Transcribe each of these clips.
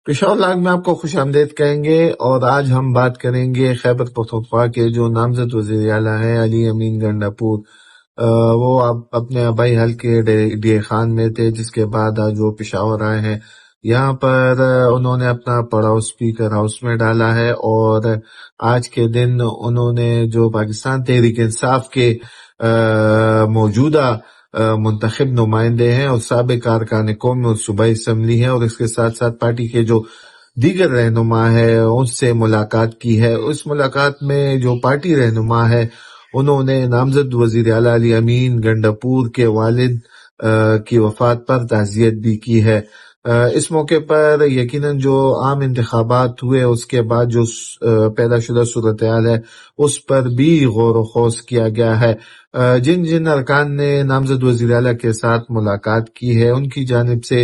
Peshawar log میں آپ کو خوش آمدید کہیں گے، اور آج ہم بات کریں گے خیبر پختونخوا کے جو نامزد وزیر اعلیٰ ہیں علی امین گنڈاپور۔ وہ اپنے آبائی حلقے ڈی خان میں تھے، جس کے بعد آج وہ پشاور آئے ہیں۔ یہاں پر انہوں نے اپنا پڑاؤ اسپیکر ہاؤس میں ڈالا ہے، اور آج کے دن انہوں نے جو پاکستان تحریک انصاف کے موجودہ منتخب نمائندے ہیں اور سابق ارکان قوم اور صوبائی اسمبلی ہیں، اور اس کے ساتھ ساتھ پارٹی کے جو دیگر رہنما ہے ان سے ملاقات کی ہے۔ اس ملاقات میں جو پارٹی رہنما ہے انہوں نے نامزد وزیر اعلیٰ علی امین گنڈاپور کے والد کی وفات پر تعزیت بھی کی ہے۔ اس موقع پر یقیناً جو عام انتخابات ہوئے اس کے بعد جو پیدا شدہ صورتحال ہے اس پر بھی غور و خوض کیا گیا ہے۔ جن جن ارکان نے نامزد وزیر اعلیٰ کے ساتھ ملاقات کی ہے ان کی جانب سے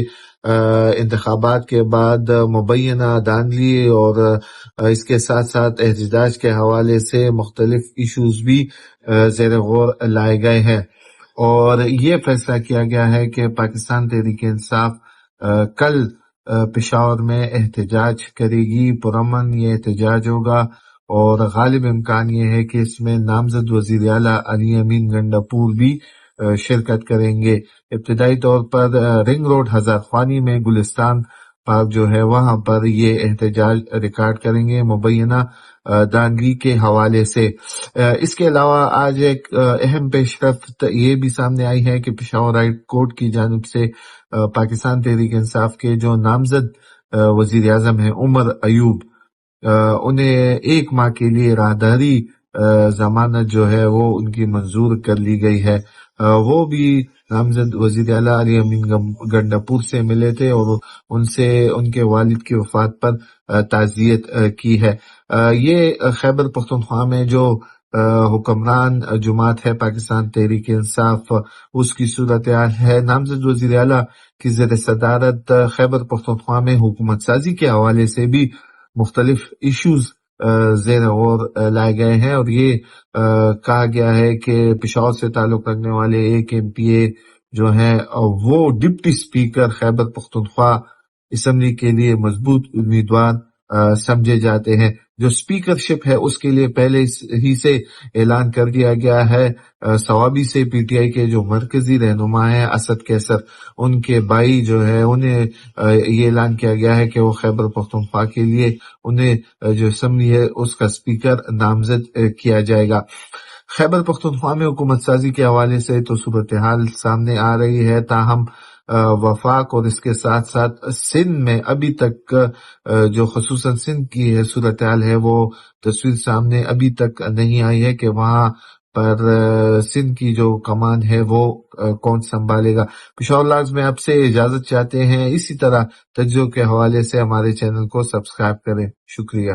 انتخابات کے بعد مبینہ دھاندلی اور اس کے ساتھ ساتھ احتجاج کے حوالے سے مختلف ایشوز بھی زیر غور لائے گئے ہیں، اور یہ فیصلہ کیا گیا ہے کہ پاکستان تحریک انصاف کل پشاور میں احتجاج کرے گی۔ پرامن یہ احتجاج ہوگا، اور غالب امکان یہ ہے کہ اس میں نامزد وزیر اعلیٰ علی امین گنڈاپور بھی شرکت کریں گے۔ ابتدائی طور پر رنگ روڈ ہزارخوانی میں گلستان پارک جو ہے وہاں پر یہ احتجاج ریکارڈ کریں گے مبینہ دھاندلی کے حوالے سے۔ اس کے علاوہ آج ایک اہم پیش رفت یہ بھی سامنے آئی ہے کہ پشاور ہائی کورٹ کی جانب سے پاکستان تحریک انصاف کے جو نامزد وزیر اعظم ہیں عمر ایوب، انہیں 1 ماہ کے لیے راہداری ضمانت جو ہے وہ ان کی منظور کر لی گئی ہے۔ وہ بھی نامزد وزیر اعلیٰ علی امین گنڈاپور سے ملے تھے اور ان سے ان کے والد کی وفات پر تعزیت کی ہے۔ یہ خیبر پختونخوا میں جو حکمران جماعت ہے پاکستان تحریک انصاف، اس کی صورتحال ہے۔ نامزد وزیر اعلیٰ کی زیر صدارت خیبر پختونخوا میں حکومت سازی کے حوالے سے بھی مختلف ایشوز زیر غور لائے گئے ہیں، اور یہ کہا گیا ہے کہ پشاور سے تعلق رکھنے والے ایک MP جو ہیں وہ deputy speaker Khyber Pakhtunkhwa assembly کے لیے مضبوط امیدوار سمجھے جاتے ہیں۔ جو اسپیکر شپ ہے اس کے لیے پہلے ہی سے اعلان کر دیا گیا ہے۔ صوابی سے PTI کے جو مرکزی رہنما ہیں اسد کیسر، ان کے بھائی جو ہے انہیں یہ اعلان کیا گیا ہے کہ وہ خیبر پختونخوا کے لیے انہیں جو اسمبلی ہے اس کا اسپیکر نامزد کیا جائے گا۔ خیبر پختونخوا میں حکومت سازی کے حوالے سے تو صورتحال سامنے آ رہی ہے، تاہم وفاق اور اس کے ساتھ ساتھ سندھ میں ابھی تک جو خصوصاً سندھ کی صورتحال ہے وہ تصویر سامنے ابھی تک نہیں آئی ہے کہ وہاں پر سندھ کی جو کمان ہے وہ کون سنبھالے گا۔ پشاور لاگز میں آپ سے اجازت چاہتے ہیں، اسی طرح تجزیوں کے حوالے سے ہمارے چینل کو سبسکرائب کریں۔ شکریہ۔